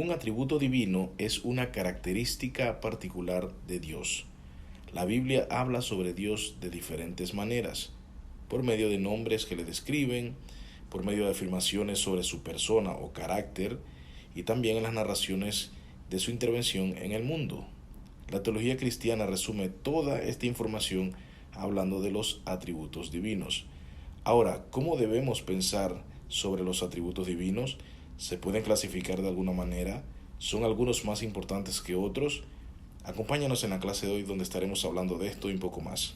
Un atributo divino es una característica particular de Dios. La Biblia habla sobre Dios de diferentes maneras, por medio de nombres que le describen, por medio de afirmaciones sobre su persona o carácter, y también en las narraciones de su intervención en el mundo. La teología cristiana resume toda esta información hablando de los atributos divinos. Ahora, ¿cómo debemos pensar sobre los atributos divinos? ¿Se pueden clasificar de alguna manera? ¿Son algunos más importantes que otros? Acompáñanos en la clase de hoy donde estaremos hablando de esto y un poco más.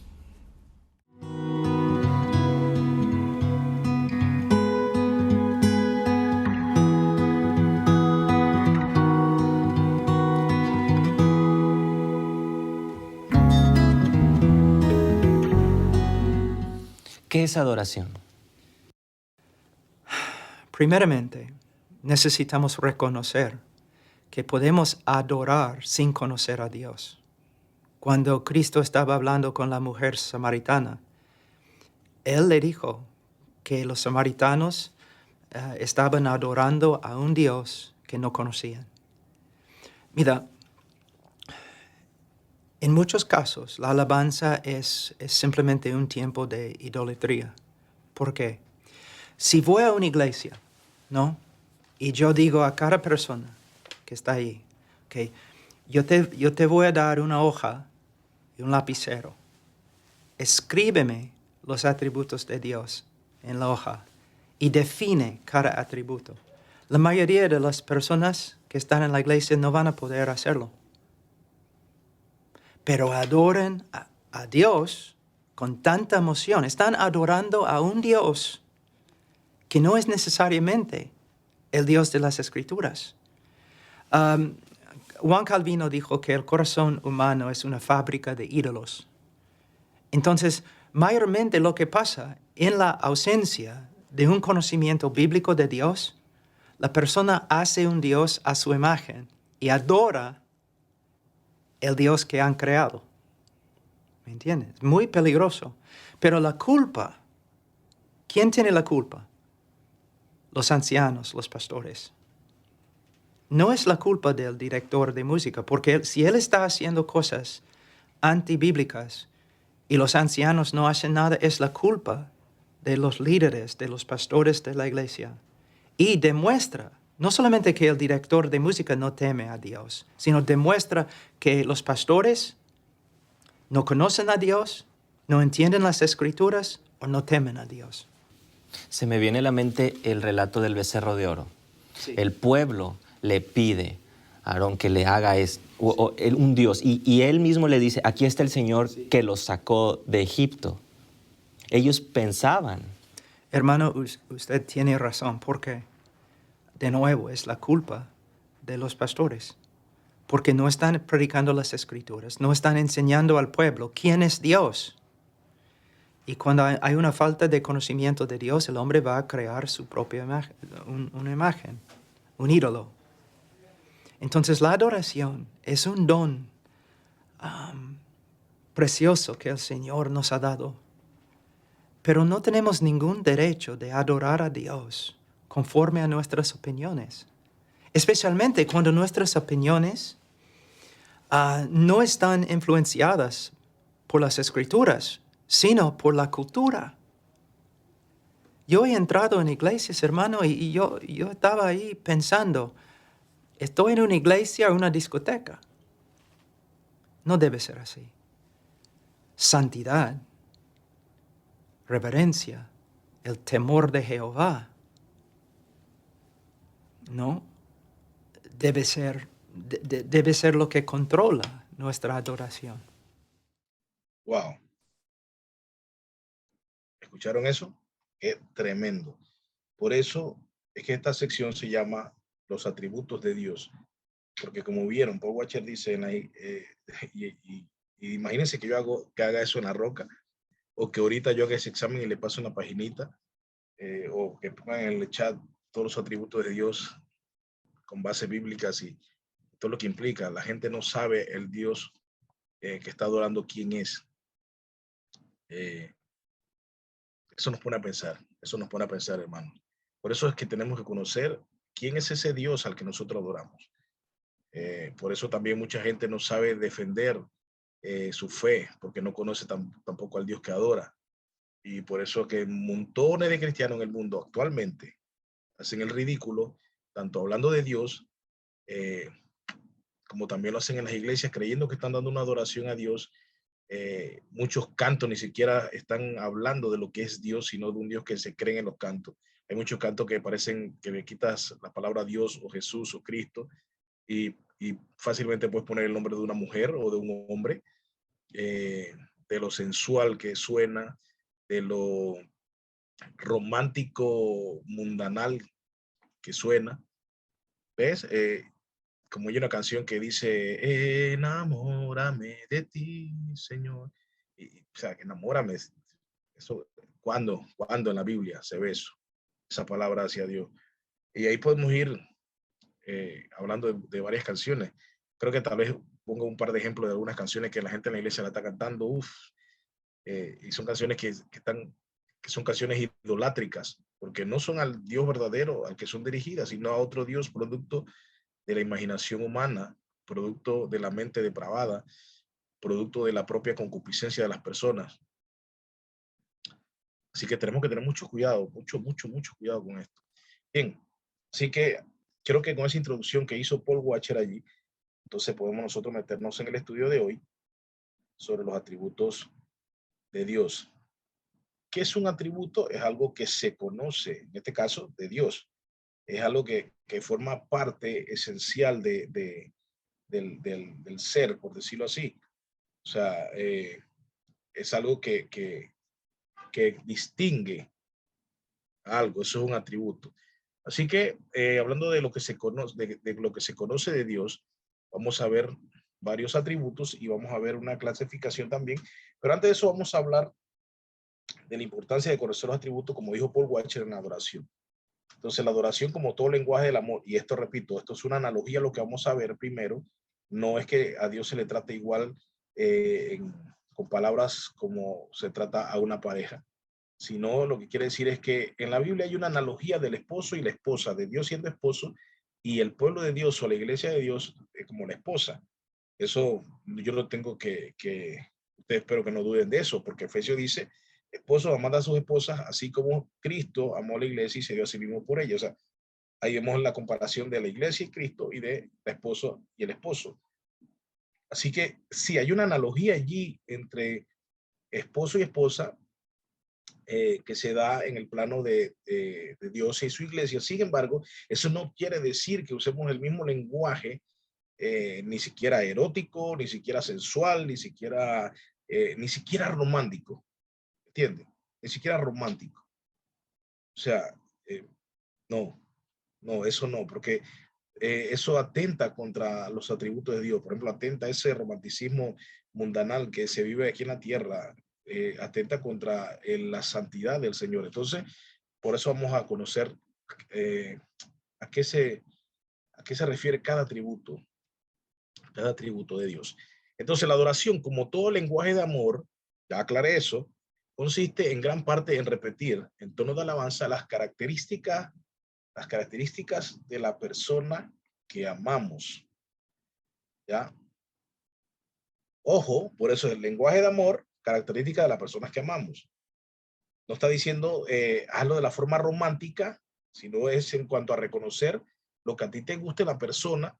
¿Qué es adoración? Primeramente, necesitamos reconocer que podemos adorar sin conocer a Dios. Cuando Cristo estaba hablando con la mujer samaritana, Él le dijo que los samaritanos estaban adorando a un Dios que no conocían. Mira, en muchos casos la alabanza es simplemente un tiempo de idolatría. ¿Por qué? Si voy a una iglesia, ¿no? Y yo digo a cada persona que está ahí, okay, yo te voy a dar una hoja y un lapicero. Escríbeme los atributos de Dios en la hoja y define cada atributo. La mayoría de las personas que están en la iglesia no van a poder hacerlo. Pero adoran a Dios con tanta emoción. Están adorando a un Dios que no es necesariamente el Dios de las Escrituras. Juan Calvino dijo que el corazón humano es una fábrica de ídolos. Entonces, mayormente lo que pasa en la ausencia de un conocimiento bíblico de Dios, la persona hace un Dios a su imagen y adora el Dios que han creado. ¿Me entiendes? Muy peligroso. Pero la culpa, ¿quién tiene la culpa? Los ancianos, los pastores. No es la culpa del director de música, porque si él está haciendo cosas antibíblicas y los ancianos no hacen nada, es la culpa de los líderes, de los pastores de la iglesia. Y demuestra, no solamente que el director de música no teme a Dios, sino demuestra que los pastores no conocen a Dios, no entienden las Escrituras o no temen a Dios. Se me viene a la mente el relato del becerro de oro. Sí. El pueblo le pide a Aarón que le haga un Dios. Y él mismo le dice, aquí está el Señor que los sacó de Egipto. Ellos pensaban. Hermano, usted tiene razón, porque de nuevo es la culpa de los pastores, porque no están predicando las Escrituras, no están enseñando al pueblo quién es Dios. Y cuando hay una falta de conocimiento de Dios, el hombre va a crear su propia imagen, una imagen, un ídolo. Entonces la adoración es un don precioso que el Señor nos ha dado. Pero no tenemos ningún derecho de adorar a Dios conforme a nuestras opiniones. Especialmente cuando nuestras opiniones no están influenciadas por las Escrituras, sino por la cultura. Yo he entrado en iglesias, hermano, y yo estaba ahí pensando, ¿estoy en una iglesia o una discoteca? No debe ser así. Santidad, reverencia, el temor de Jehová, ¿no? Debe ser lo que controla nuestra adoración. Wow. ¿Escucharon eso? Qué tremendo. Por eso es que esta sección se llama Los atributos de Dios. Porque como vieron, Paul Washer dice ahí, y imagínense que que haga eso en la roca, o que ahorita yo haga ese examen y le paso una paginita, o que pongan en el chat todos los atributos de Dios con bases bíblicas y todo lo que implica. La gente no sabe el Dios que está adorando quién es. Eso nos pone a pensar, hermano. Por eso es que tenemos que conocer ¿quién es ese Dios al que nosotros adoramos? Por eso también mucha gente no sabe defender su fe, porque no conoce tampoco al Dios que adora. Y por eso que montones de cristianos en el mundo actualmente hacen el ridículo, tanto hablando de Dios, eh, como también lo hacen en las iglesias, creyendo que están dando una adoración a Dios. Muchos cantos ni siquiera están hablando de lo que es Dios, sino de un Dios que se cree en los cantos. Hay muchos cantos que parecen que le quitas la palabra Dios o Jesús o Cristo y fácilmente puedes poner el nombre de una mujer o de un hombre, de lo sensual que suena, de lo romántico mundanal que suena. ¿Ves? Como hay una canción que dice, enamórame de ti, Señor. O sea, enamórame. Eso, ¿cuándo en la Biblia se ve eso? Esa palabra hacia Dios. Y ahí podemos ir hablando de varias canciones. Creo que tal vez ponga un par de ejemplos de algunas canciones que la gente en la iglesia la está cantando. Y son canciones que son canciones idolátricas, porque no son al Dios verdadero al que son dirigidas, sino a otro Dios producto de la imaginación humana, producto de la mente depravada, producto de la propia concupiscencia de las personas. Así que tenemos que tener mucho cuidado, mucho cuidado con esto. Bien, así que creo que con esa introducción que hizo Paul Washer allí, entonces podemos nosotros meternos en el estudio de hoy sobre los atributos de Dios. ¿Qué es un atributo? Es algo que se conoce, en este caso, de Dios. Es algo que forma parte esencial del ser, por decirlo así. O sea, es algo que distingue algo, eso es un atributo. Así que, hablando de lo que se conoce, de lo que se conoce de Dios, vamos a ver varios atributos y vamos a ver una clasificación también. Pero antes de eso, vamos a hablar de la importancia de conocer los atributos, como dijo Paul Washer, en la adoración. Entonces, la adoración, como todo lenguaje del amor, y esto repito, esto es una analogía a lo que vamos a ver primero, no es que a Dios se le trate igual con palabras como se trata a una pareja, sino lo que quiere decir es que en la Biblia hay una analogía del esposo y la esposa, de Dios siendo esposo y el pueblo de Dios o la iglesia de Dios como la esposa. Eso yo lo tengo ustedes espero que no duden de eso, porque Efesios dice, esposos amad a sus esposas, así como Cristo amó a la iglesia y se dio a sí mismo por ella. O sea, ahí vemos la comparación de la iglesia y Cristo y de la esposa y el esposo. Así que sí, hay una analogía allí entre esposo y esposa que se da en el plano de Dios y su iglesia. Sin embargo, eso no quiere decir que usemos el mismo lenguaje, ni siquiera erótico, ni siquiera sensual, ni siquiera romántico. ¿Entiendes? Ni siquiera romántico. O sea, eh, no, eso no, porque eso atenta contra los atributos de Dios. Por ejemplo, atenta ese romanticismo mundanal que se vive aquí en la tierra, atenta contra la santidad del Señor. Entonces, por eso vamos a conocer eh, a qué se refiere cada atributo de Dios. Entonces, la adoración, como todo lenguaje de amor, ya aclaré eso, consiste en gran parte en repetir en tono de alabanza las características de la persona que amamos. ¿Ya? Ojo, por eso el lenguaje de amor, característica de las personas que amamos. No está diciendo hazlo de la forma romántica, sino es en cuanto a reconocer lo que a ti te guste la persona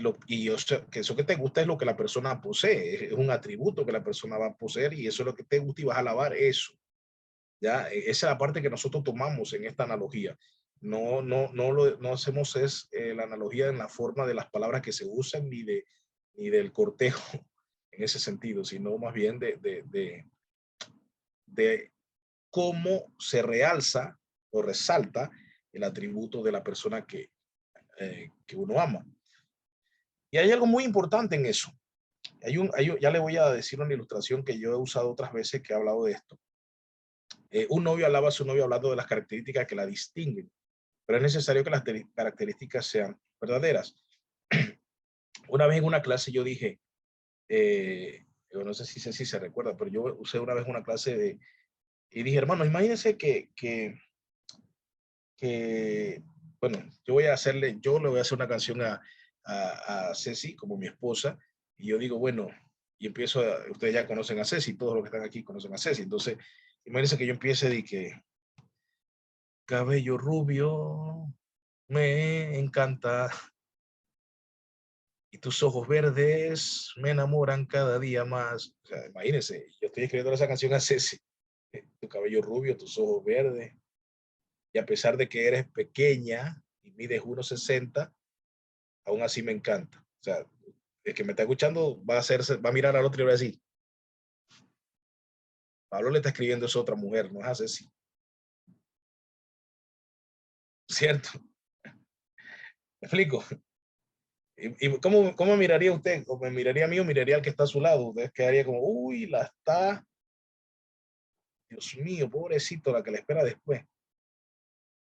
o sea, que eso que te gusta es lo que la persona posee, es un atributo que la persona va a poseer y eso es lo que te gusta y vas a alabar eso. ¿Ya? Esa es la parte que nosotros tomamos en esta analogía. No hacemos la analogía en la forma de las palabras que se usan ni del cortejo en ese sentido, sino más bien de cómo se realza o resalta el atributo de la persona que uno ama. Y hay algo muy importante en eso. Ya le voy a decir una ilustración que yo he usado otras veces que he hablado de esto. Un novio alaba a su novio hablando de las características que la distinguen, pero es necesario que las características sean verdaderas. Una vez en una clase yo dije, no sé si se recuerda, pero yo usé una vez una clase y dije, hermanos, imagínense que bueno, yo le voy a hacer una canción a Ceci como mi esposa, y yo digo, bueno, y ustedes ya conocen a Ceci, todos los que están aquí conocen a Ceci, entonces, imagínense que yo empiece de que cabello rubio me encanta y tus ojos verdes me enamoran cada día más. O sea, imagínense, yo estoy escribiendo esa canción a Ceci, tu cabello rubio, tus ojos verdes, y a pesar de que eres pequeña y mides 1,60, aún así me encanta. O sea, el que me está escuchando va a mirar al otro y va a decir, Pablo le está escribiendo eso a otra mujer, no es a Ceci. ¿Cierto? ¿Me explico? ¿Y cómo miraría usted? ¿O me miraría a mí o miraría al que está a su lado? Usted quedaría como, uy, la está, Dios mío, pobrecito, la que le espera después.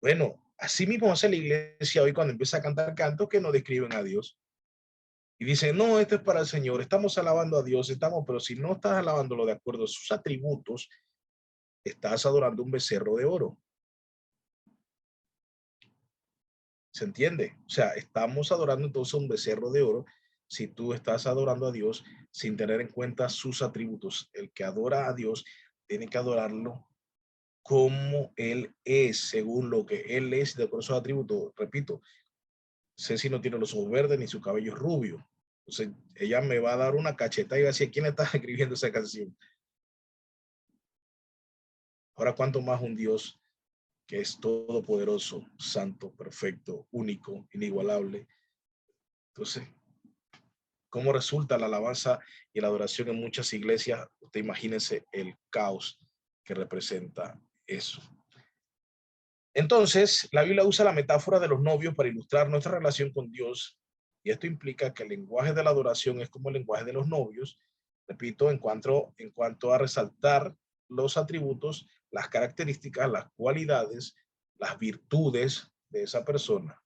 Bueno, así mismo hace la iglesia hoy cuando empieza a cantar cantos que no describen a Dios. Y dice, no, esto es para el Señor, estamos alabando a Dios, pero si no estás alabándolo de acuerdo a sus atributos, estás adorando un becerro de oro. ¿Se entiende? O sea, estamos adorando entonces un becerro de oro si tú estás adorando a Dios sin tener en cuenta sus atributos. El que adora a Dios tiene que adorarlo como Él es, según lo que Él es, de acuerdo a sus atributos. Repito, Ceci no tiene los ojos verdes ni su cabello es rubio. Entonces, ella me va a dar una cacheta y va a decir, ¿quién está escribiendo esa canción? Ahora, ¿cuánto más un Dios que es todopoderoso, santo, perfecto, único, inigualable? Entonces, ¿cómo resulta la alabanza y la adoración en muchas iglesias? Usted imagínese el caos que representa eso. Entonces, la Biblia usa la metáfora de los novios para ilustrar nuestra relación con Dios, y esto implica que el lenguaje de la adoración es como el lenguaje de los novios, repito, en cuanto a resaltar los atributos, las características, las cualidades, las virtudes de esa persona.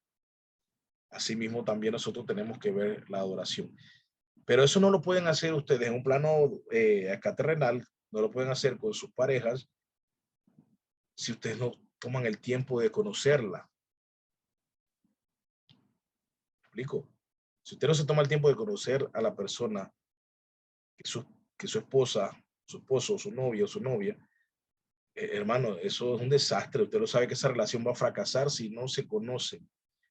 Asimismo, también nosotros tenemos que ver la adoración. Pero eso no lo pueden hacer ustedes en un plano acá terrenal, no lo pueden hacer con sus parejas si ustedes no toman el tiempo de conocerla. ¿Me explico? Si usted no se toma el tiempo de conocer a la persona, que su esposa, su esposo, su novio o su novia, hermano, eso es un desastre. Usted lo sabe que esa relación va a fracasar si no se conocen.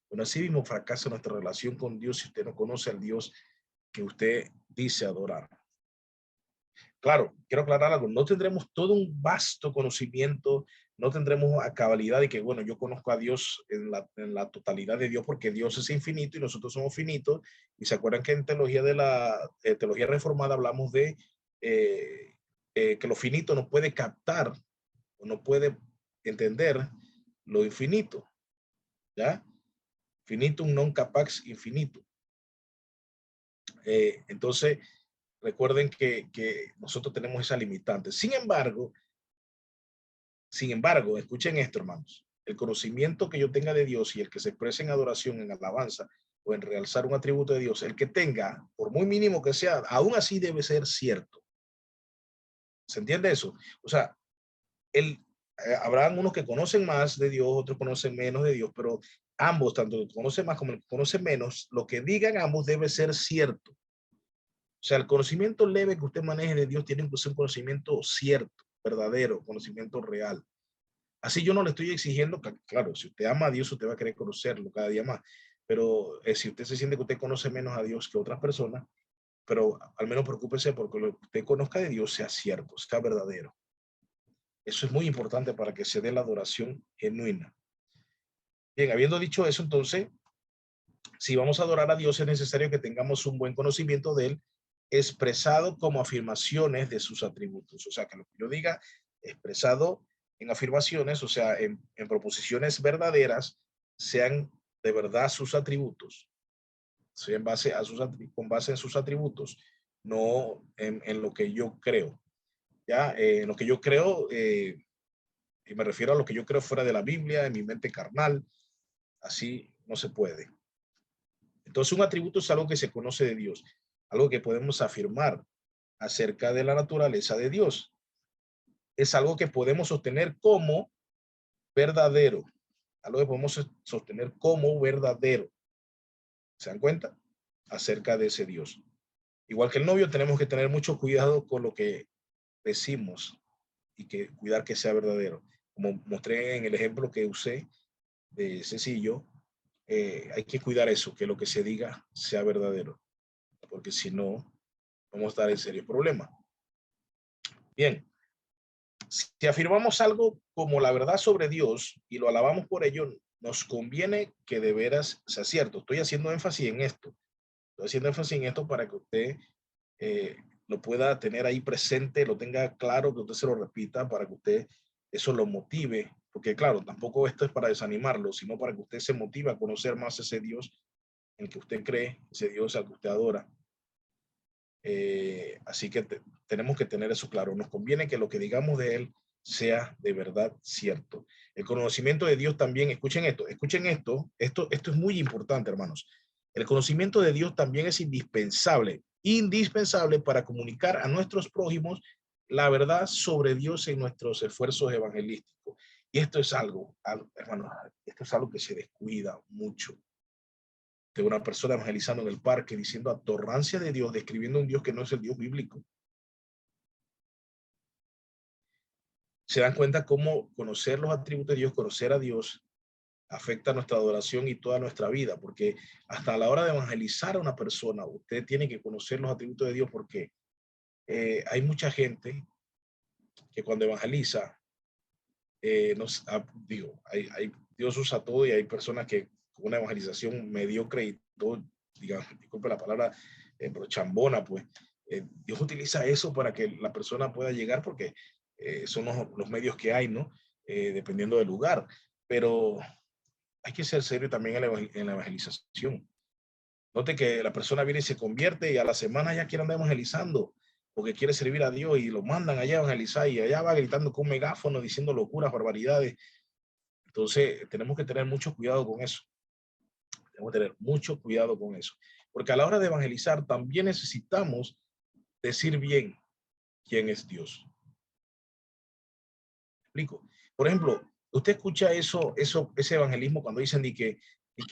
Bueno, así mismo fracasa nuestra relación con Dios si usted no conoce al Dios que usted dice adorar. Claro, quiero aclarar algo, no tendremos todo un vasto conocimiento, no tendremos a cabalidad de que, bueno, yo conozco a Dios en la totalidad de Dios porque Dios es infinito y nosotros somos finitos. Y se acuerdan que en teología de la teología reformada hablamos de eh, que lo finito no puede captar o no puede entender lo infinito, ¿ya? Finitum non capax infinitum. Entonces, recuerden que nosotros tenemos esa limitante. Sin embargo, escuchen esto, hermanos. El conocimiento que yo tenga de Dios y el que se exprese en adoración, en alabanza o en realzar un atributo de Dios, el que tenga, por muy mínimo que sea, aún así debe ser cierto. ¿Se entiende eso? O sea, habrán unos que conocen más de Dios, otros conocen menos de Dios, pero ambos, tanto el que conoce más como el que conoce menos, lo que digan ambos debe ser cierto. O sea, el conocimiento leve que usted maneje de Dios tiene que ser un conocimiento cierto, verdadero, conocimiento real. Así yo no le estoy exigiendo, claro, si usted ama a Dios, usted va a querer conocerlo cada día más. Pero si usted se siente que usted conoce menos a Dios que otras personas, pero al menos preocúpese porque lo que usted conozca de Dios sea cierto, sea verdadero. Eso es muy importante para que se dé la adoración genuina. Bien, habiendo dicho eso, entonces, si vamos a adorar a Dios, es necesario que tengamos un buen conocimiento de Él, expresado como afirmaciones de sus atributos. O sea, que lo que yo diga, expresado en afirmaciones, o sea, en proposiciones verdaderas, sean de verdad sus atributos, sea con base en sus atributos, no en lo que yo creo. Ya, en lo que yo creo, y me refiero a lo que yo creo fuera de la Biblia, en mi mente carnal, así no se puede. Entonces, un atributo es algo que se conoce de Dios, algo que podemos afirmar acerca de la naturaleza de Dios. Es algo que podemos sostener como verdadero. algo que podemos sostener como verdadero. ¿Se dan cuenta? Acerca de ese Dios. Igual que el novio, tenemos que tener mucho cuidado con lo que decimos y que cuidar que sea verdadero. Como mostré en el ejemplo que usé de Cecilio, hay que cuidar eso, que lo que se diga sea verdadero, porque si no, vamos a estar en serios problemas. Bien, si afirmamos algo como la verdad sobre Dios y lo alabamos por ello, nos conviene que de veras sea cierto. Estoy haciendo énfasis en esto. Estoy haciendo énfasis en esto para que usted lo pueda tener ahí presente, lo tenga claro, que usted se lo repita, para que usted eso lo motive. Porque claro, tampoco esto es para desanimarlo, sino para que usted se motive a conocer más ese Dios en el que usted cree, ese Dios al que usted adora. Así que tenemos que tener eso claro. Nos conviene que lo que digamos de Él sea de verdad cierto. El conocimiento de Dios también, escuchen esto, esto es muy importante, hermanos. El conocimiento de Dios también es indispensable para comunicar a nuestros prójimos la verdad sobre Dios en nuestros esfuerzos evangelísticos. Y esto es algo, hermanos, esto es algo que se descuida mucho, de una persona evangelizando en el parque, diciendo atorrancia de Dios, describiendo un Dios que no es el Dios bíblico. Se dan cuenta cómo conocer los atributos de Dios, conocer a Dios, afecta nuestra adoración y toda nuestra vida, porque hasta a la hora de evangelizar a una persona, usted tiene que conocer los atributos de Dios, porque hay mucha gente que cuando evangeliza, Dios usa todo, y hay personas que con una evangelización mediocre y todo, digamos, disculpe la palabra, pero chambona, pues, Dios utiliza eso para que la persona pueda llegar, porque son los medios que hay, ¿no? Dependiendo del lugar, pero hay que ser serio también en la evangelización. Note que la persona viene y se convierte y a la semana ya quiere andar evangelizando porque quiere servir a Dios, y lo mandan allá a evangelizar y allá va gritando con un megáfono diciendo locuras, barbaridades. Entonces tenemos que tener mucho cuidado con eso. Tenemos que tener mucho cuidado con eso. Porque a la hora de evangelizar también necesitamos decir bien quién es Dios. ¿Me explico? Por ejemplo, usted escucha ese evangelismo cuando dicen y que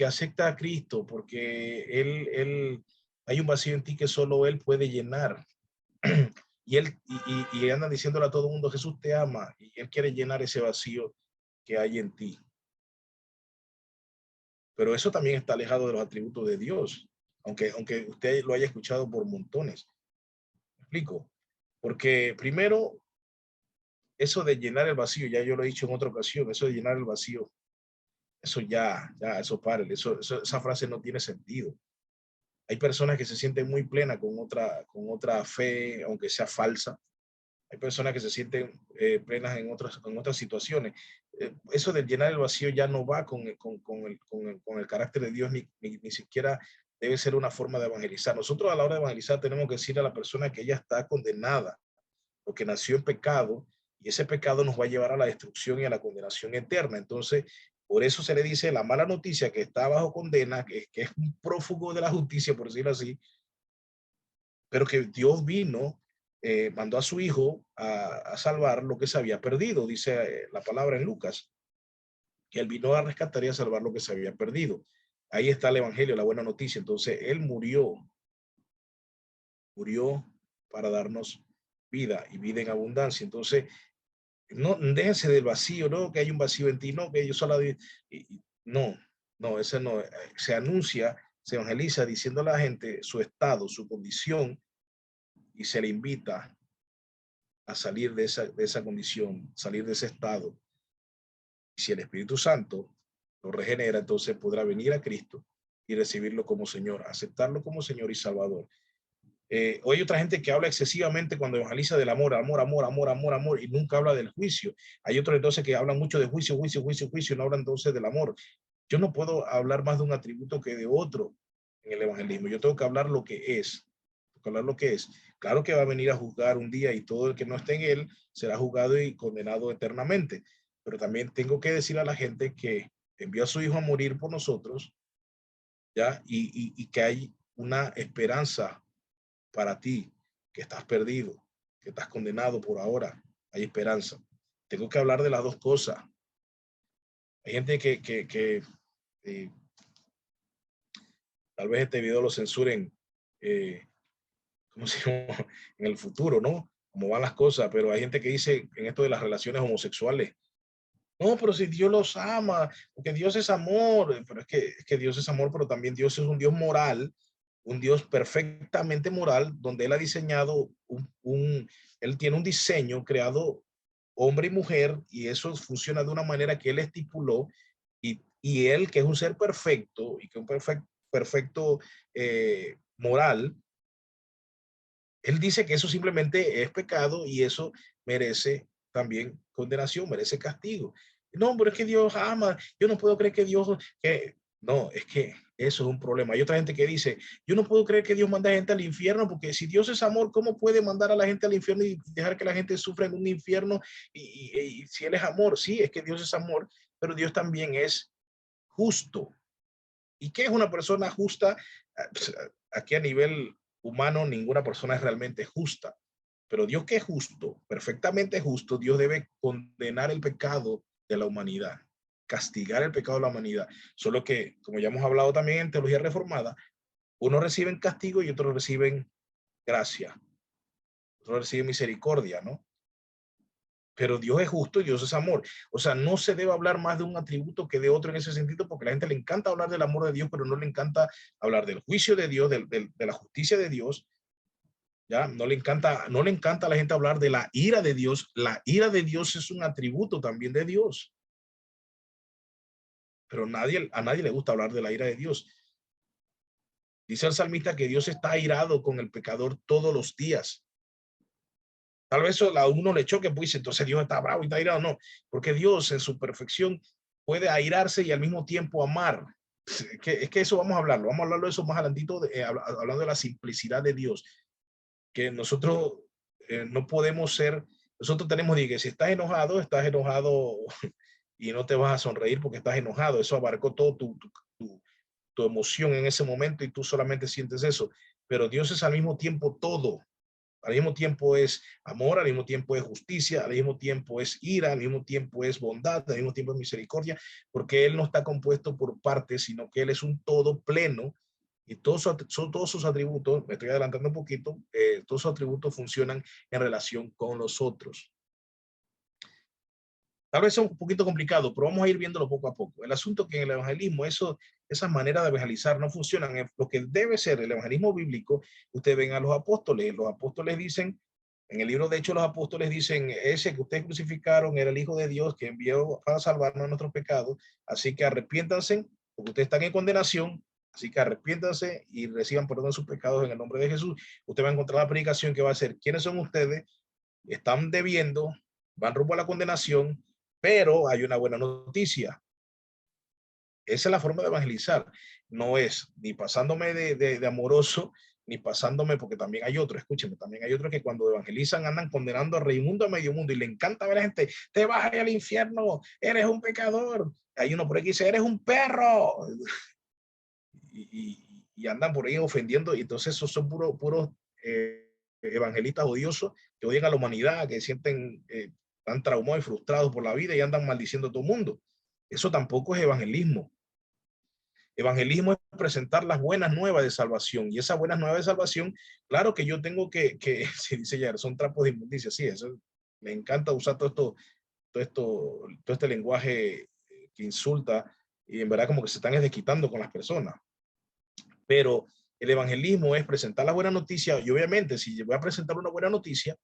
acepta a Cristo porque hay un vacío en ti que solo Él puede llenar. Y andan diciéndole a todo el mundo, Jesús te ama, y Él quiere llenar ese vacío que hay en ti. Pero eso también está alejado de los atributos de Dios, aunque usted lo haya escuchado por montones. ¿Me explico? Porque primero, eso de llenar el vacío, ya yo lo he dicho en otra ocasión, eso de llenar el vacío, eso eso pare, esa frase no tiene sentido. Hay personas que se sienten muy plenas con otra fe, aunque sea falsa. Hay personas que se sienten plenas en otras situaciones. Eso de llenar el vacío ya no va con el carácter de Dios, ni siquiera debe ser una forma de evangelizar. Nosotros a la hora de evangelizar tenemos que decirle a la persona que ella está condenada, porque nació en pecado, y ese pecado nos va a llevar a la destrucción y a la condenación eterna. Entonces, por eso se le dice la mala noticia, que está bajo condena, que es un prófugo de la justicia, por decirlo así, pero que Dios vino, mandó a su hijo a salvar lo que se había perdido, dice la palabra en Lucas, que él vino a rescatar y a salvar lo que se había perdido. Ahí está el evangelio, la buena noticia. Entonces, él murió para darnos vida, y vida en abundancia. Entonces, no, déjense del vacío, no, que hay un vacío en ti, no, que yo solo, no, no, ese no, se anuncia, se evangeliza diciendo a la gente su estado, su condición, y se le invita a salir de esa condición, salir de ese estado. Y si el Espíritu Santo lo regenera, entonces podrá venir a Cristo y recibirlo como Señor, aceptarlo como Señor y Salvador. Hoy hay otra gente que habla excesivamente cuando evangeliza del amor, amor, amor, amor, amor, amor, y nunca habla del juicio. Hay otros entonces que hablan mucho de juicio, juicio, juicio, juicio, y no hablan entonces del amor. Yo no puedo hablar más de un atributo que de otro en el evangelismo. Yo tengo que hablar lo que es. Tengo que hablar lo que es. Claro que va a venir a juzgar un día, y todo el que no esté en él será juzgado y condenado eternamente. Pero también tengo que decir a la gente que envió a su hijo a morir por nosotros, ¿ya? Y que hay una esperanza para ti, que estás perdido, que estás condenado por ahora. Hay esperanza. Tengo que hablar de las dos cosas. Hay gente eh, tal vez este video lo censuren, ¿cómo se llama? En el futuro, ¿no? Cómo van las cosas, pero hay gente que dice en esto de las relaciones homosexuales, no, pero si Dios los ama, porque Dios es amor, pero es que Dios es amor, pero también Dios es un Dios moral, un Dios perfectamente moral, donde Él ha diseñado Él tiene un diseño creado hombre y mujer, y eso funciona de una manera que Él estipuló, y Él, que es un ser perfecto, y que un perfecto moral, Él dice que eso simplemente es pecado y eso merece también condenación, merece castigo. No, pero es que Dios ama. Yo no puedo creer que Dios, que no, es que eso es un problema. Hay otra gente que dice, yo no puedo creer que Dios manda a gente al infierno, porque si Dios es amor, ¿cómo puede mandar a la gente al infierno y dejar que la gente sufra en un infierno? Y si Él es amor, sí, es que Dios es amor, pero Dios también es justo. ¿Y qué es una persona justa? Aquí a nivel humano, ninguna persona es realmente justa. Pero Dios, que es justo, perfectamente justo, Dios debe condenar el pecado de la humanidad, castigar el pecado de la humanidad. Solo que, como ya hemos hablado también en teología reformada, unos reciben castigo y otros reciben gracia. Otros reciben misericordia, ¿no? Pero Dios es justo y Dios es amor. O sea, no se debe hablar más de un atributo que de otro en ese sentido, porque a la gente le encanta hablar del amor de Dios, pero no le encanta hablar del juicio de Dios, de la justicia de Dios. Ya no le encanta a la gente hablar de la ira de Dios. La ira de Dios es un atributo también de Dios, pero a nadie le gusta hablar de la ira de Dios. Dice el salmista que Dios está airado con el pecador todos los días. Tal vez eso a uno le choque, pues entonces Dios está bravo y está airado. No, porque Dios en su perfección puede airarse y al mismo tiempo amar. Es que eso vamos a hablarlo de eso más adelantito, hablando de la simplicidad de Dios, que nosotros no podemos ser, nosotros tenemos, que si estás enojado y no te vas a sonreír porque estás enojado, eso abarcó todo tu emoción en ese momento y tú solamente sientes eso, pero Dios es al mismo tiempo todo. Al mismo tiempo es amor, al mismo tiempo es justicia, al mismo tiempo es ira, al mismo tiempo es bondad, al mismo tiempo es misericordia, porque Él no está compuesto por partes, sino que Él es un todo pleno y todos sus atributos, me estoy adelantando un poquito, todos sus atributos funcionan en relación con los otros. Tal vez es un poquito complicado, pero vamos a ir viéndolo poco a poco. El asunto es que en el evangelismo, esas maneras de evangelizar no funcionan. Lo que debe ser el evangelismo bíblico, ustedes ven a los apóstoles dicen, en el libro de Hechos, los apóstoles dicen, ese que ustedes crucificaron era el Hijo de Dios que envió para salvarnos de nuestros pecados, así que arrepiéntanse, porque ustedes están en condenación, así que arrepiéntanse y reciban perdón de sus pecados en el nombre de Jesús. Usted va a encontrar la predicación que va a ser, ¿quiénes son ustedes? Están debiendo, van rumbo a la condenación, pero hay una buena noticia. Esa es la forma de evangelizar. No es ni pasándome de amoroso, ni pasándome, porque también hay otro, escúcheme, también hay otros que cuando evangelizan andan condenando a Raimundo a medio mundo y le encanta ver a la gente, te vas al infierno, eres un pecador. Hay uno por ahí que dice, eres un perro. Y andan por ahí ofendiendo, y entonces esos son puros evangelistas odiosos que odian a la humanidad, que sienten tan traumados y frustrados por la vida y andan maldiciendo a todo el mundo. Eso tampoco es evangelismo. Evangelismo es presentar las buenas nuevas de salvación, y esas buenas nuevas de salvación, claro que yo tengo si dice ya, son trapos de inmundicia, sí, eso, me encanta usar todo este lenguaje que insulta, y en verdad como que se están desquitando con las personas. Pero el evangelismo es presentar la buena noticia, y obviamente si voy a presentar una buena noticia,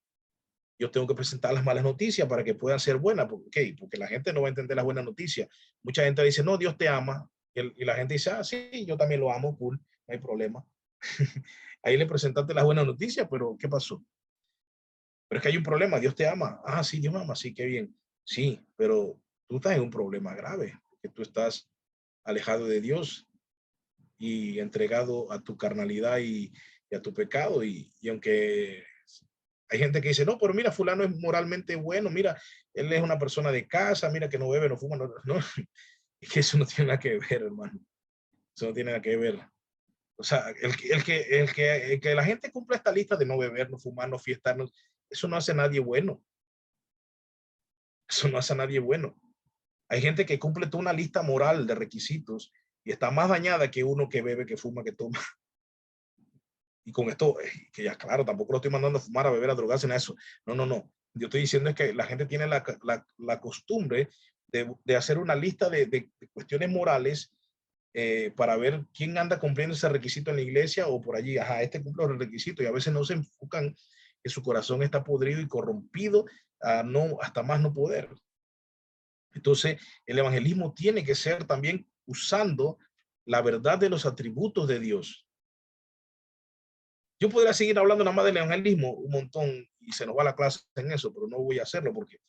yo tengo que presentar las malas noticias para que puedan ser buenas. ¿Por qué? Porque la gente no va a entender las buenas noticias. Mucha gente dice, no, Dios te ama, y la gente dice, ah, sí, yo también lo amo, cool, no hay problema. Ahí le presentaste las buenas noticias, pero ¿qué pasó? Pero es que hay un problema, Dios te ama. Ah, sí, Dios me ama, sí, qué bien. Sí, pero tú estás en un problema grave, porque tú estás alejado de Dios y entregado a tu carnalidad y a tu pecado. Y aunque hay gente que dice, no, pero mira, fulano es moralmente bueno, mira, él es una persona de casa, mira que no bebe, no fuma, no, es que eso no tiene nada que ver, hermano. Eso no tiene nada que ver. O sea, el que la gente cumpla esta lista de no beber, no fumar, no fiestar, eso no hace a nadie bueno. Eso no hace a nadie bueno. Hay gente que cumple toda una lista moral de requisitos y está más dañada que uno que bebe, que fuma, que toma. Y con esto, que ya claro, tampoco lo estoy mandando a fumar, a beber, a drogarse, en eso. No, no, no. Yo estoy diciendo es que la gente tiene la costumbre de hacer una lista de cuestiones morales para ver quién anda cumpliendo ese requisito en la iglesia o por allí. Ajá, este cumple los requisitos y a veces no se enfocan que su corazón está podrido y corrompido no, hasta más no poder. Entonces, el evangelismo tiene que ser también usando la verdad de los atributos de Dios. Yo podría seguir hablando nada más del evangelismo un montón y se nos va la clase en eso, pero no voy a hacerlo porque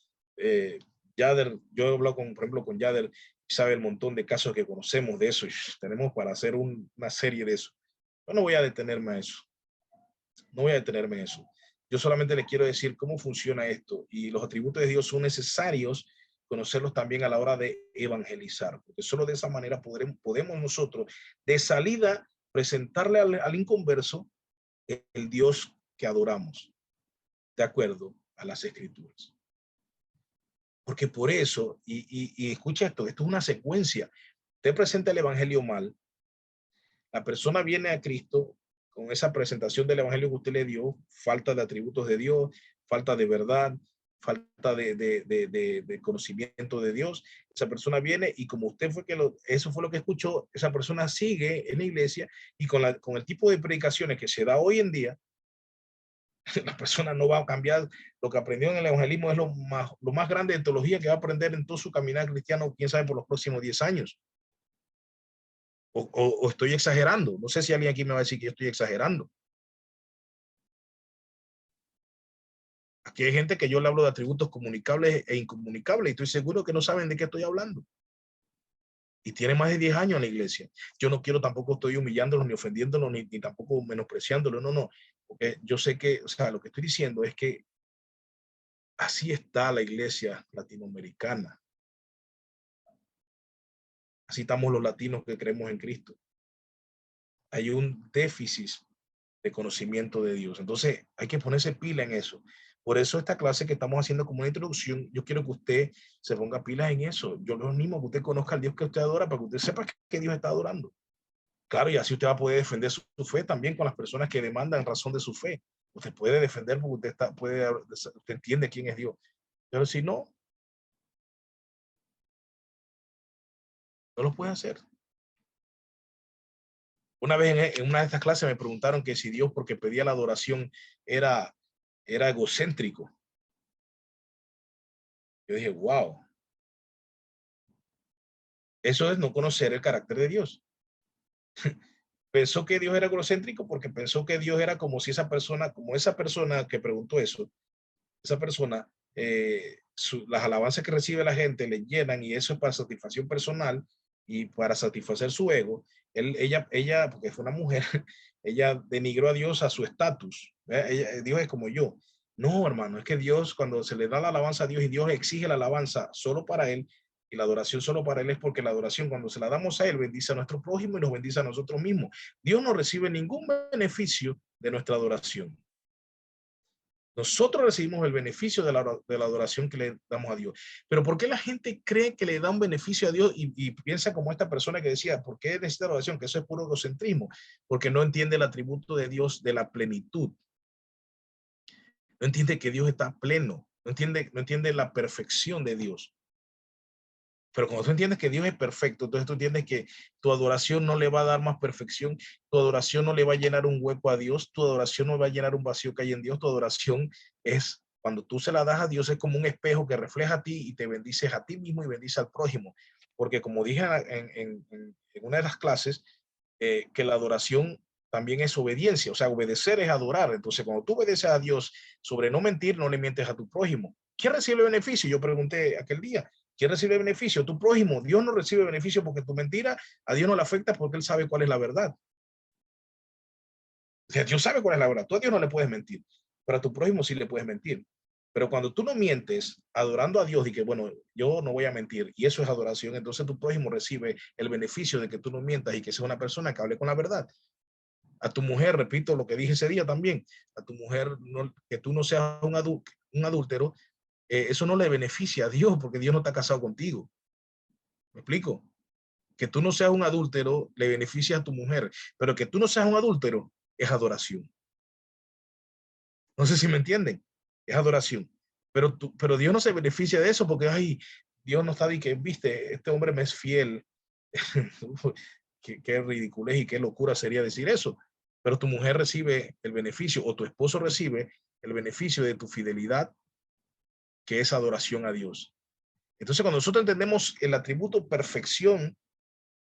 Yader, yo he hablado por ejemplo, con Yader, y sabe el montón de casos que conocemos de eso y tenemos para hacer una serie de eso. Yo no voy a detenerme a eso. No voy a detenerme en eso. Yo solamente les quiero decir cómo funciona esto y los atributos de Dios son necesarios conocerlos también a la hora de evangelizar, porque solo de esa manera podemos nosotros de salida presentarle al inconverso el Dios que adoramos, de acuerdo a las escrituras. Porque por eso, y escucha esto es una secuencia. Usted presenta el evangelio mal, la persona viene a Cristo con esa presentación del evangelio que usted le dio, falta de atributos de Dios, falta de verdad, falta de conocimiento de Dios. Esa persona viene y como usted fue eso fue lo que escuchó, esa persona sigue en la iglesia y con el tipo de predicaciones que se da hoy en día, la persona no va a cambiar. Lo que aprendió en el evangelismo es lo más grande de teología que va a aprender en todo su caminar cristiano, quién sabe, por los próximos 10 años. O estoy exagerando. No sé si alguien aquí me va a decir que yo estoy exagerando. Aquí hay gente que yo le hablo de atributos comunicables e incomunicables y estoy seguro que no saben de qué estoy hablando. Y tiene más de 10 años en la iglesia. Yo no quiero tampoco estoy humillándolos ni ofendiéndolos ni tampoco menospreciándolos. No, no. Porque yo sé que, o sea, lo que estoy diciendo es que así está la iglesia latinoamericana. Así estamos los latinos que creemos en Cristo. Hay un déficit de conocimiento de Dios. Entonces hay que ponerse pila en eso. Por eso esta clase que estamos haciendo como una introducción, yo quiero que usted se ponga pilas en eso. Yo lo animo a que usted conozca al Dios que usted adora para que usted sepa que Dios está adorando. Claro, y así usted va a poder defender su fe también con las personas que demandan razón de su fe. Usted puede defender porque usted entiende quién es Dios. Pero si no, no lo puede hacer. Una vez en una de estas clases me preguntaron que si Dios, porque pedía la adoración, era egocéntrico. Yo dije, wow. Eso es no conocer el carácter de Dios. Pensó que Dios era egocéntrico porque pensó que Dios era como si esa persona que preguntó eso, esa persona, las alabanzas que recibe la gente le llenan y eso es para satisfacción personal y para satisfacer su ego. Ella, porque fue una mujer, ella denigró a Dios a su estatus. Dios es como yo. No, hermano, es que Dios, cuando se le da la alabanza a Dios y Dios exige la alabanza solo para Él y la adoración solo para Él, es porque la adoración, cuando se la damos a Él, bendice a nuestro prójimo y nos bendice a nosotros mismos. Dios no recibe ningún beneficio de nuestra adoración. Nosotros recibimos el beneficio de la adoración que le damos a Dios. Pero ¿por qué la gente cree que le da un beneficio a Dios y piensa como esta persona que decía, ¿por qué necesita adoración? Que eso es puro egocentrismo, porque no entiende el atributo de Dios de la plenitud. No entiende que Dios está pleno, no entiende la perfección de Dios. Pero cuando tú entiendes que Dios es perfecto, entonces tú entiendes que tu adoración no le va a dar más perfección, tu adoración no le va a llenar un hueco a Dios, tu adoración no va a llenar un vacío que hay en Dios, tu adoración es, cuando tú se la das a Dios, es como un espejo que refleja a ti y te bendices a ti mismo y bendice al prójimo. Porque como dije en una de las clases, que la adoración también es obediencia, o sea, obedecer es adorar. Entonces, cuando tú obedeces a Dios sobre no mentir, no le mientes a tu prójimo. ¿Quién recibe el beneficio? Yo pregunté aquel día. ¿Quién recibe beneficio? Tu prójimo. Dios no recibe beneficio porque tu mentira a Dios no le afecta porque Él sabe cuál es la verdad. O sea, Dios sabe cuál es la verdad. Tú a Dios no le puedes mentir, pero a tu prójimo sí le puedes mentir. Pero cuando tú no mientes adorando a Dios y que, bueno, yo no voy a mentir y eso es adoración, entonces tu prójimo recibe el beneficio de que tú no mientas y que sea una persona que hable con la verdad. A tu mujer, repito lo que dije ese día también, a tu mujer, que tú no seas un adúltero, eso no le beneficia a Dios porque Dios no está casado contigo. ¿Me explico? Que tú no seas un adúltero le beneficia a tu mujer, pero que tú no seas un adúltero es adoración. No sé si me entienden, es adoración. Pero Dios no se beneficia de eso porque, ay, Dios no está de que, viste, este hombre me es fiel. Qué ridiculez y qué locura sería decir eso. Pero tu mujer recibe el beneficio o tu esposo recibe el beneficio de tu fidelidad, que es adoración a Dios. Entonces, cuando nosotros entendemos el atributo perfección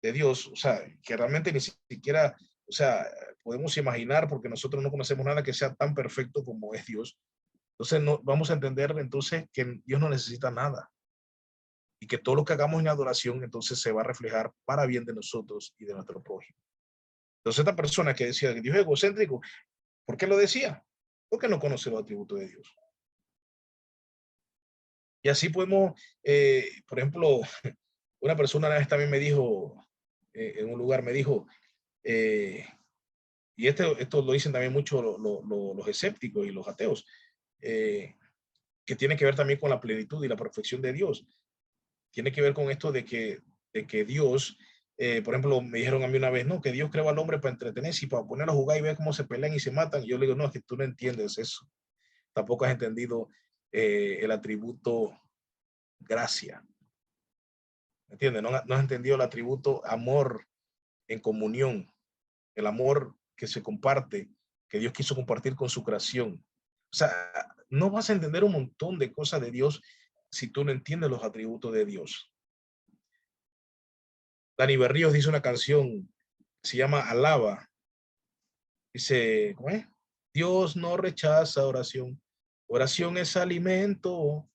de Dios, o sea, que realmente ni siquiera, o sea, podemos imaginar porque nosotros no conocemos nada que sea tan perfecto como es Dios. Entonces, no, vamos a entender entonces que Dios no necesita nada y que todo lo que hagamos en adoración entonces se va a reflejar para bien de nosotros y de nuestro prójimo. Entonces, esta persona que decía que Dios es egocéntrico, ¿por qué lo decía? Porque no conoce los atributos de Dios. Y así podemos, por ejemplo, una persona una vez también me dijo, en un lugar me dijo, y esto lo dicen también mucho los escépticos y los ateos, que tiene que ver también con la plenitud y la perfección de Dios. Tiene que ver con esto de que Dios, por ejemplo, me dijeron a mí una vez, no, que Dios creó al hombre para entretenerse y para ponerlo a jugar y ver cómo se pelean y se matan. Y yo le digo, no, es que tú no entiendes eso. Tampoco has entendido el atributo gracia. ¿Me entiendes? No has entendido el atributo amor en comunión, el amor que se comparte, que Dios quiso compartir con su creación. O sea, no vas a entender un montón de cosas de Dios si tú no entiendes los atributos de Dios. Dani Berríos dice una canción, se llama Alaba. Dice, ¿cómo es? Dios no rechaza oración. Oración es alimento.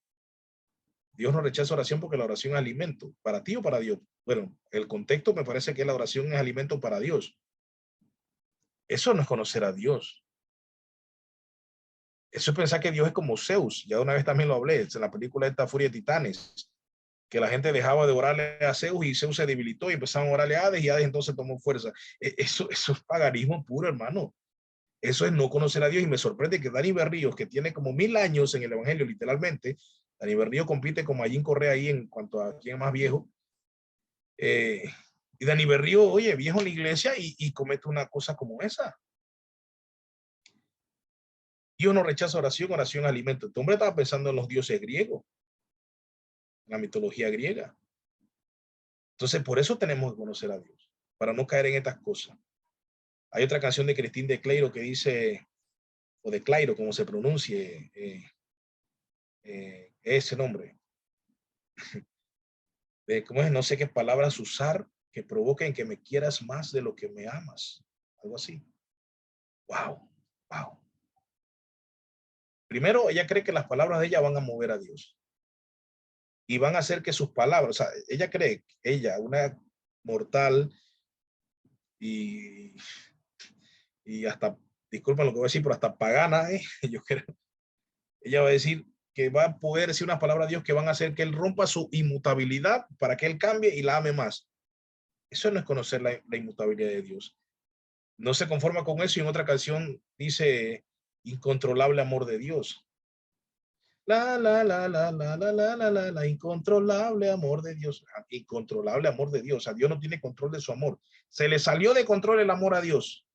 Dios no rechaza oración porque la oración es alimento. ¿Para ti o para Dios? Bueno, el contexto me parece que la oración es alimento para Dios. Eso no es conocer a Dios. Eso es pensar que Dios es como Zeus. Ya una vez también lo hablé, en la película de esta Furia de Titanes, que la gente dejaba de orarle a Zeus y Zeus se debilitó y empezaron a orarle a Hades y Hades entonces tomó fuerza. Eso es paganismo puro, hermano. Eso es no conocer a Dios y me sorprende que Dani Berríos, que tiene como 1000 años en el Evangelio, literalmente, Dani Berríos compite con Mayín Correa ahí en cuanto a quién es más viejo. Eh, y Dani Berríos, oye, viejo en la iglesia y comete una cosa como esa. Dios no rechaza oración, oración alimento. Este hombre estaba pensando en los dioses griegos, en la mitología griega. Entonces, por eso tenemos que conocer a Dios, para no caer en estas cosas. Hay otra canción de Cristín de Cleiro que dice, o de Clairo, como se pronuncie, ese nombre, de cómo es, no sé qué palabras usar que provoquen que me quieras más de lo que me amas. Algo así. Wow, wow. Primero, ella cree que las palabras de ella van a mover a Dios y van a hacer que sus palabras, o sea, ella cree, ella, una mortal y, y hasta, disculpen lo que voy a decir, pero hasta pagana, yo creo, ella va a decir que va a poder decir unas palabras a Dios que van a hacer que él rompa su inmutabilidad para que él cambie y la ame más. Eso no es conocer la inmutabilidad de Dios. No se conforma con eso y en otra canción dice incontrolable amor de Dios. La, incontrolable amor de Dios. Incontrolable amor de Dios. O sea, Dios no tiene control de su amor. Se le salió de control el amor a Dios.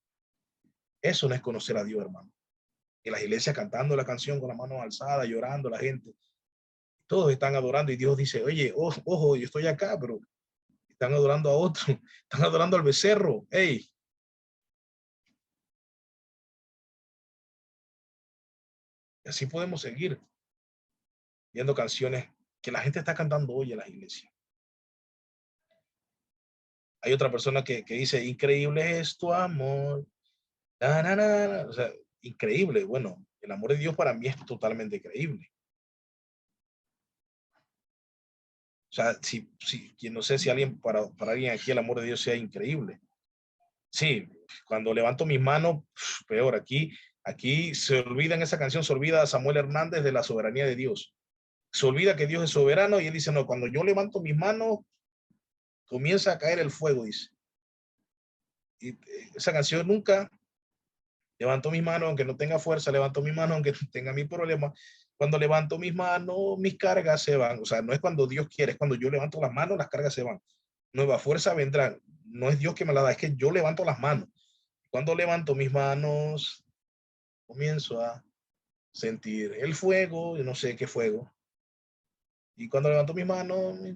Eso no es conocer a Dios, hermano. En las iglesias cantando la canción con la mano alzada, llorando la gente. Todos están adorando y Dios dice, oye, ojo, yo estoy acá, pero están adorando a otro. Están adorando al becerro. Hey. Y así podemos seguir viendo canciones que la gente está cantando hoy en las iglesias. Hay otra persona que dice, increíble es tu amor. Na, na, na, na. O sea, increíble. Bueno, el amor de Dios para mí es totalmente creíble. O sea, no sé si alguien, para alguien aquí el amor de Dios sea increíble. Sí, cuando levanto mis manos, peor. Aquí se olvida en esa canción, se olvida Samuel Hernández de la soberanía de Dios. Se olvida que Dios es soberano y él dice, no, cuando yo levanto mis manos, comienza a caer el fuego, dice. Y esa canción nunca Levanto mis manos aunque no tenga fuerza, levanto mis manos aunque tenga mi problema. Cuando levanto mis manos, mis cargas se van. O sea, no es cuando Dios quiere, es cuando yo levanto las manos, las cargas se van. Nueva fuerza vendrá. No es Dios que me la da, es que yo levanto las manos. Cuando levanto mis manos, comienzo a sentir el fuego, yo no sé qué fuego. Y cuando levanto mis manos, ni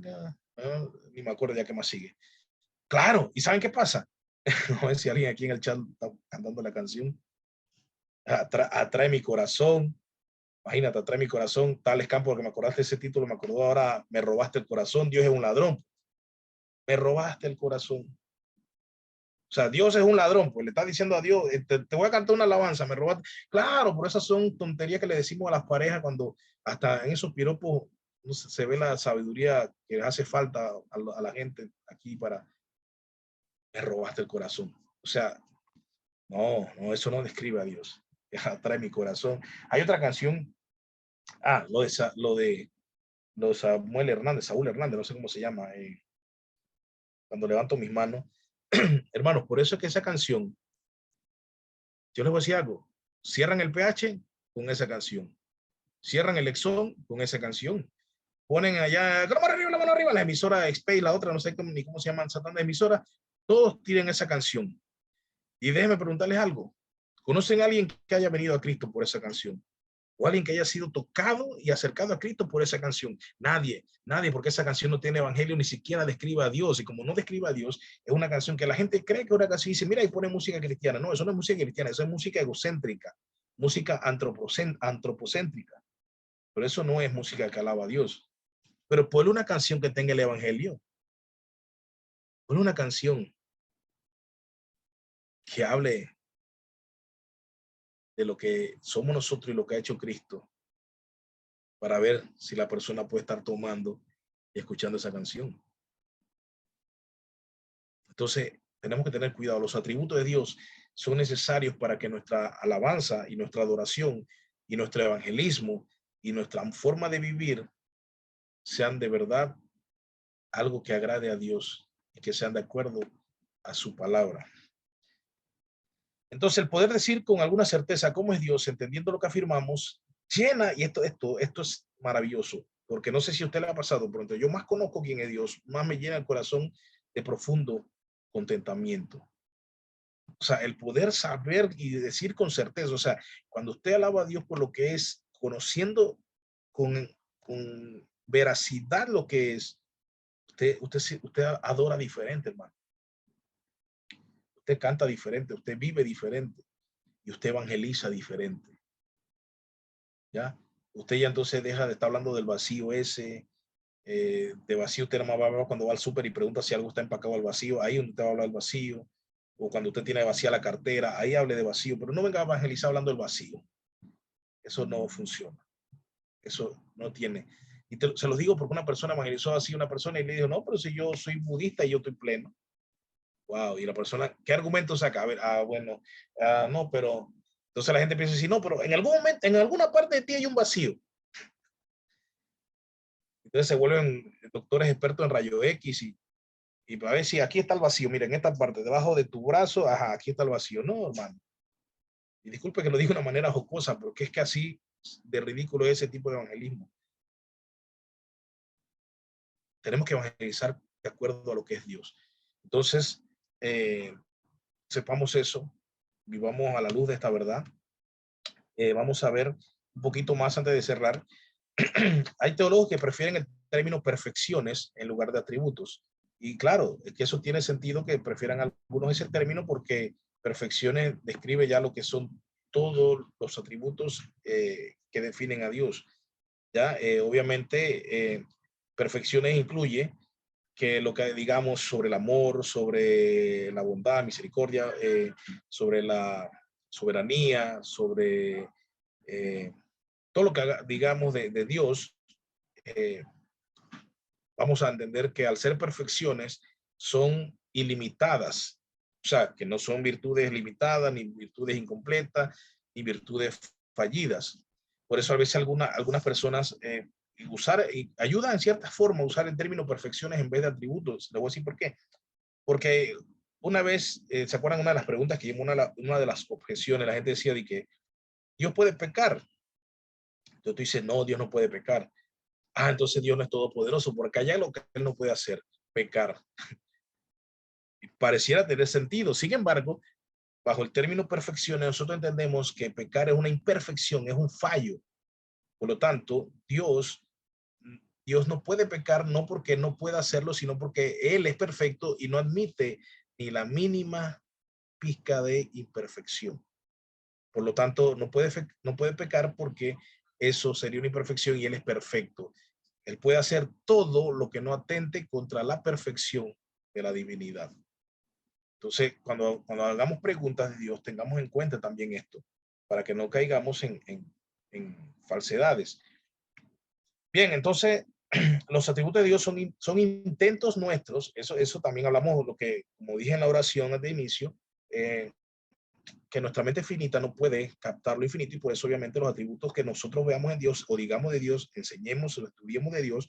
me acuerdo ya qué más sigue. Claro, ¿y saben qué pasa? No sé si alguien aquí en el chat está cantando la canción. Atrae mi corazón. Imagínate, atrae mi corazón. Tales campos, porque me acordaste ese título, me acordó ahora, me robaste el corazón. Dios es un ladrón. Me robaste el corazón. O sea, Dios es un ladrón, pues le está diciendo a Dios, te voy a cantar una alabanza, me robaste. Claro, por esas son tonterías que le decimos a las parejas cuando hasta en esos piropos no se ve la sabiduría que hace falta a la gente aquí para, me robaste el corazón. O sea, no, eso no describe a Dios. Atrae mi corazón. Hay otra canción, lo de Saúl Hernández, no sé cómo se llama, cuando levanto mis manos. Hermanos, por eso es que esa canción, yo les voy a decir algo, cierran el PH con esa canción, cierran el Exxon con esa canción, ponen allá, la mano arriba, la emisora Space, la otra, no sé ni cómo se llaman, Satán de emisora, todos tienen esa canción. Y déjenme preguntarles algo, ¿conocen a alguien que haya venido a Cristo por esa canción? O alguien que haya sido tocado y acercado a Cristo por esa canción. Nadie, porque esa canción no tiene evangelio, ni siquiera describe a Dios. Y como no describe a Dios, es una canción que la gente cree que es una canción y dice, mira, y pone música cristiana. No, eso no es música cristiana, eso es música egocéntrica, música antropocéntrica. Pero eso no es música que alaba a Dios. Pero ponle una canción que tenga el evangelio. Ponle una canción que hable de lo que somos nosotros y lo que ha hecho Cristo, para ver si la persona puede estar tomando y escuchando esa canción. Entonces, tenemos que tener cuidado. Los atributos de Dios son necesarios para que nuestra alabanza y nuestra adoración y nuestro evangelismo y nuestra forma de vivir sean de verdad algo que agrade a Dios y que sean de acuerdo a su palabra. Entonces, el poder decir con alguna certeza cómo es Dios, entendiendo lo que afirmamos, llena, y esto es maravilloso, porque no sé si a usted le ha pasado, pero yo más conozco quién es Dios, más me llena el corazón de profundo contentamiento. O sea, el poder saber y decir con certeza, o sea, cuando usted alaba a Dios por lo que es, conociendo con veracidad lo que es, usted adora diferente, hermano. Usted canta diferente, usted vive diferente y usted evangeliza diferente. ¿Ya? Usted ya entonces deja de estar hablando del vacío ese, de vacío usted nomás va a ver cuando va al súper y pregunta si algo está empacado al vacío, ahí donde usted va a hablar del vacío, o cuando usted tiene vacía la cartera, ahí hable de vacío, pero no venga a evangelizar hablando del vacío. Eso no funciona. Eso no tiene. Y se los digo porque una persona evangelizó así a una persona y le dijo, no, pero si yo soy budista y yo estoy pleno. Wow, y la persona, ¿qué argumento saca? A ver, bueno, no, pero entonces la gente piensa así, no, pero en algún momento, en alguna parte de ti hay un vacío. Entonces se vuelven doctores expertos en rayo X y para ver si aquí está el vacío. Mira, en esta parte, debajo de tu brazo, ajá, aquí está el vacío. No, hermano. Y disculpe que lo diga de una manera jocosa, porque es que así de ridículo es ese tipo de evangelismo. Tenemos que evangelizar de acuerdo a lo que es Dios. Entonces, sepamos eso, vivamos a la luz de esta verdad. Vamos a ver un poquito más antes de cerrar. Hay teólogos que prefieren el término perfecciones en lugar de atributos. Y claro, es que eso tiene sentido que prefieran algunos ese término porque perfecciones describe ya lo que son todos los atributos que definen a Dios. ¿Ya? Obviamente, perfecciones incluye que lo que digamos sobre el amor, sobre la bondad, misericordia, sobre la soberanía, sobre todo lo que digamos de Dios, vamos a entender que al ser perfecciones son ilimitadas, o sea, que no son virtudes limitadas, ni virtudes incompletas, ni virtudes fallidas. Por eso a veces algunas personas ayudan en cierta forma a usar el término perfecciones en vez de atributos. Le voy a decir por qué. Porque Una vez, ¿se acuerdan una de las preguntas que hicimos, una de las objeciones? La gente decía de que Dios puede pecar. Entonces tú dices, no, Dios no puede pecar. Ah, entonces Dios no es todopoderoso, porque hay algo que Él no puede hacer, pecar. Pareciera tener sentido. Sin embargo, bajo el término perfección, nosotros entendemos que pecar es una imperfección, es un fallo. Por lo tanto, Dios no puede pecar no porque no pueda hacerlo, sino porque Él es perfecto y no admite ni la mínima pizca de imperfección. Por lo tanto, no puede pecar porque eso sería una imperfección y Él es perfecto. Él puede hacer todo lo que no atente contra la perfección de la divinidad. Entonces, cuando hagamos preguntas de Dios, tengamos en cuenta también esto, para que no caigamos en falsedades. Bien, entonces, los atributos de Dios son intentos nuestros, eso también hablamos, lo que, como dije en la oración de inicio, que nuestra mente finita no puede captar lo infinito, y por eso obviamente los atributos que nosotros veamos en Dios o digamos de Dios, enseñemos o estudiemos de Dios,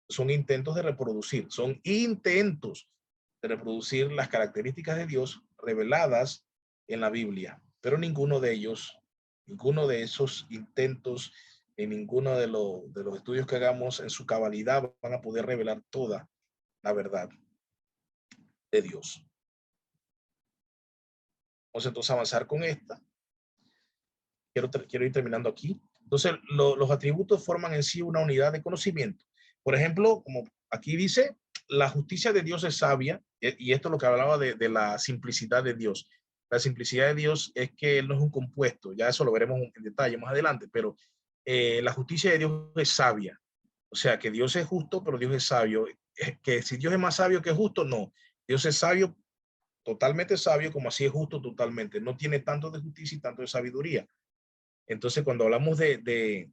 son intentos de reproducir, son intentos de reproducir las características de Dios reveladas en la Biblia, pero ninguno de ellos, ninguno de esos intentos, en ninguno de los estudios que hagamos en su cabalidad van a poder revelar toda la verdad de Dios. Vamos entonces a avanzar con esta. Quiero ir terminando aquí. Entonces, los atributos forman en sí una unidad de conocimiento. Por ejemplo, como aquí dice, la justicia de Dios es sabia, y esto es lo que hablaba de la simplicidad de Dios. La simplicidad de Dios es que Él no es un compuesto, ya eso lo veremos en detalle más adelante, pero la justicia de Dios es sabia. O sea, que Dios es justo, pero Dios es sabio. Que si Dios es más sabio que justo, no. Dios es sabio, totalmente sabio, como así es justo totalmente. No tiene tanto de justicia y tanto de sabiduría. Entonces, cuando hablamos de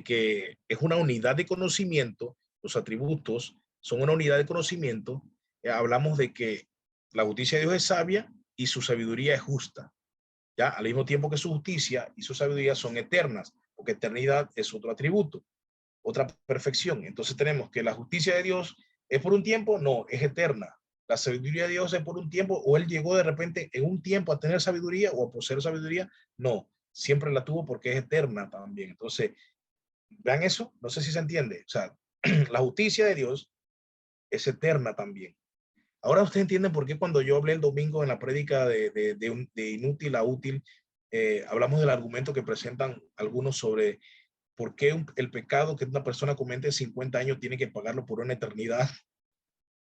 que es una unidad de conocimiento, los atributos son una unidad de conocimiento, hablamos de que la justicia de Dios es sabia y su sabiduría es justa, ¿ya? Al mismo tiempo que su justicia y su sabiduría son eternas, porque eternidad es otro atributo, otra perfección. Entonces tenemos que la justicia de Dios es por un tiempo, no, es eterna. La sabiduría de Dios es por un tiempo, o Él llegó de repente en un tiempo a tener sabiduría o a poseer sabiduría, no, siempre la tuvo porque es eterna también. Entonces, vean eso, no sé si se entiende. O sea, la justicia de Dios es eterna también. Ahora ustedes entienden por qué cuando yo hablé el domingo en la prédica de inútil a útil, hablamos del argumento que presentan algunos sobre por qué el pecado que una persona comete en 50 años tiene que pagarlo por una eternidad.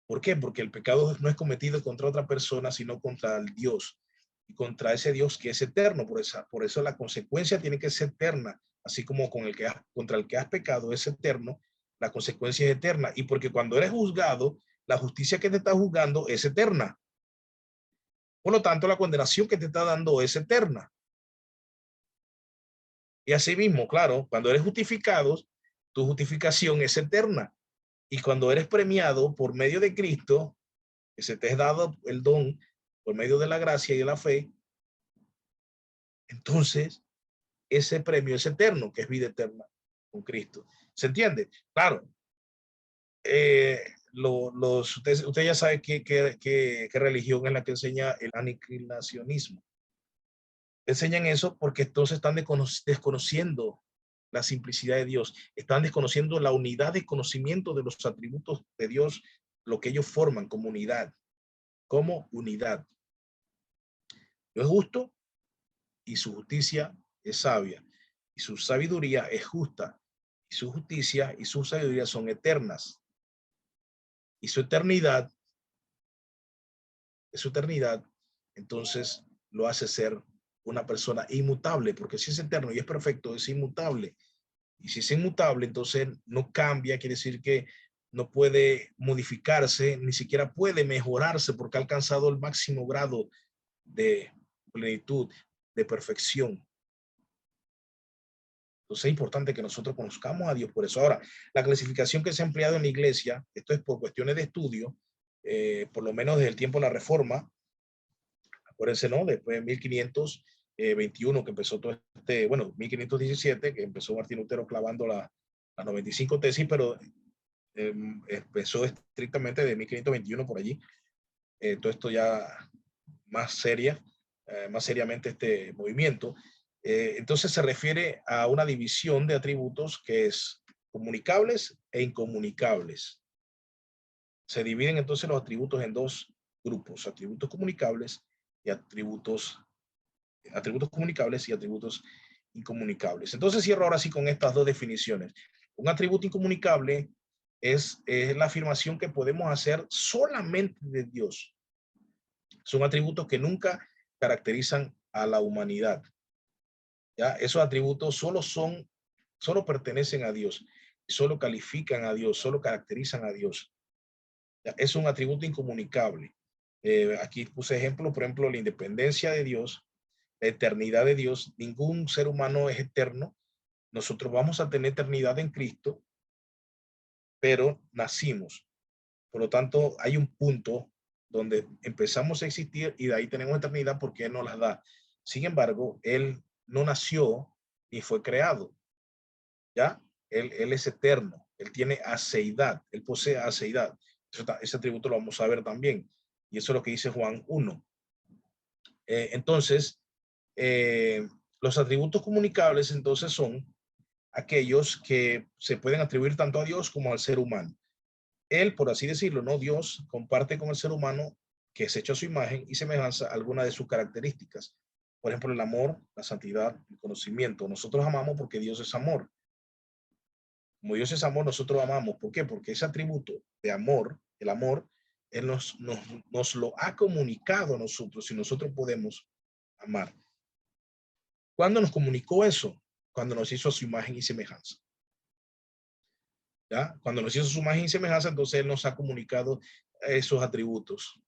¿Por qué? Porque el pecado no es cometido contra otra persona, sino contra el Dios, y contra ese Dios que es eterno. Por eso la consecuencia tiene que ser eterna, así como contra el que has pecado es eterno, la consecuencia es eterna. Y porque cuando eres juzgado, la justicia que te está juzgando es eterna. Por lo tanto, la condenación que te está dando es eterna. Y así mismo, claro, cuando eres justificado, tu justificación es eterna. Y cuando eres premiado por medio de Cristo, que se te es dado el don por medio de la gracia y de la fe, entonces ese premio es eterno, que es vida eterna con Cristo. ¿Se entiende? Claro, usted ya sabe qué religión es la que enseña el aniquilacionismo. Enseñan eso porque entonces están desconociendo la simplicidad de Dios, están desconociendo la unidad de conocimiento de los atributos de Dios, lo que ellos forman como unidad, como unidad. Dios es justo y su justicia es sabia, y su sabiduría es justa, y su justicia y su sabiduría son eternas, y su eternidad, entonces lo hace ser una persona inmutable, porque si es eterno y es perfecto, es inmutable. Y si es inmutable, entonces no cambia, quiere decir que no puede modificarse, ni siquiera puede mejorarse, porque ha alcanzado el máximo grado de plenitud, de perfección. Entonces es importante que nosotros conozcamos a Dios por eso. Ahora, la clasificación que se ha empleado en la iglesia, esto es por cuestiones de estudio, por lo menos desde el tiempo de la Reforma, acuérdense, ¿no? Después de 1521 que empezó todo bueno, 1517 que empezó Martín Lutero clavando las 95 tesis, pero empezó estrictamente de 1521 por allí. todo esto ya más seriamente este movimiento. Entonces se refiere a una división de atributos que es comunicables e incomunicables. Se dividen entonces los atributos en dos grupos, atributos comunicables y atributos comunicables y atributos incomunicables. Entonces cierro ahora sí con estas dos definiciones. Un atributo incomunicable es la afirmación que podemos hacer solamente de Dios. Son atributos que nunca caracterizan a la humanidad. ¿Ya? Esos atributos solo pertenecen a Dios, solo califican a Dios, solo caracterizan a Dios. ¿Ya? Es un atributo incomunicable. Aquí puse ejemplo, por ejemplo, la independencia de Dios, la eternidad de Dios. Ningún ser humano es eterno. Nosotros vamos a tener eternidad en Cristo, pero nacimos. Por lo tanto, hay un punto donde empezamos a existir y de ahí tenemos eternidad porque Él nos las da. Sin embargo, Él no nació ni fue creado. ¿Ya? Él es eterno. Él tiene aceidad. Él posee aceidad. Ese atributo lo vamos a ver también. Y eso es lo que dice Juan 1. Entonces, los atributos comunicables entonces son aquellos que se pueden atribuir tanto a Dios como al ser humano. Él, por así decirlo, ¿no? Dios comparte con el ser humano, que es hecho a su imagen y semejanza, alguna de sus características. Por ejemplo, el amor, la santidad, el conocimiento. Nosotros amamos porque Dios es amor. Como Dios es amor, nosotros amamos. ¿Por qué? Porque ese atributo de amor, el amor, Él nos lo ha comunicado a nosotros y nosotros podemos amar. ¿Cuándo nos comunicó eso? Cuando nos hizo a su imagen y semejanza. ¿Ya? Cuando nos hizo su imagen y semejanza, entonces Él nos ha comunicado esos atributos.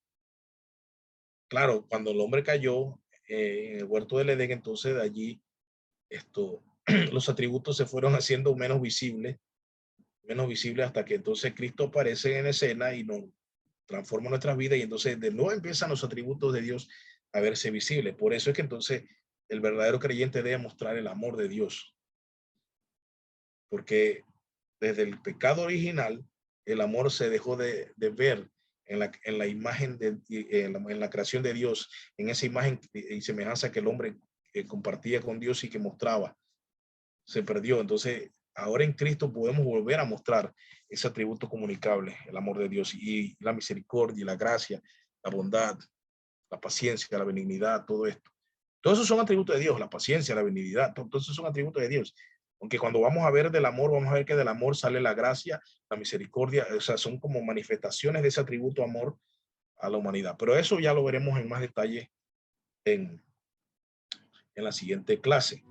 Claro, cuando el hombre cayó en el huerto del Edén, entonces de allí los atributos se fueron haciendo menos visibles hasta que entonces Cristo aparece en escena y nos transforma nuestras vidas y entonces de nuevo empiezan los atributos de Dios a verse visibles. Por eso es que entonces el verdadero creyente debe mostrar el amor de Dios. Porque desde el pecado original, el amor se dejó de ver en la imagen, en la creación de Dios, en esa imagen y semejanza que el hombre compartía con Dios y que mostraba. Se perdió. Entonces, ahora en Cristo podemos volver a mostrar ese atributo comunicable, el amor de Dios y la misericordia, la gracia, la bondad, la paciencia, la benignidad, todo esto. Todos esos son atributos de Dios, la paciencia, la benignidad, todos esos son atributos de Dios. Aunque cuando vamos a ver del amor, vamos a ver que del amor sale la gracia, la misericordia, o sea, son como manifestaciones de ese atributo amor a la humanidad. Pero eso ya lo veremos en más detalle en la siguiente clase.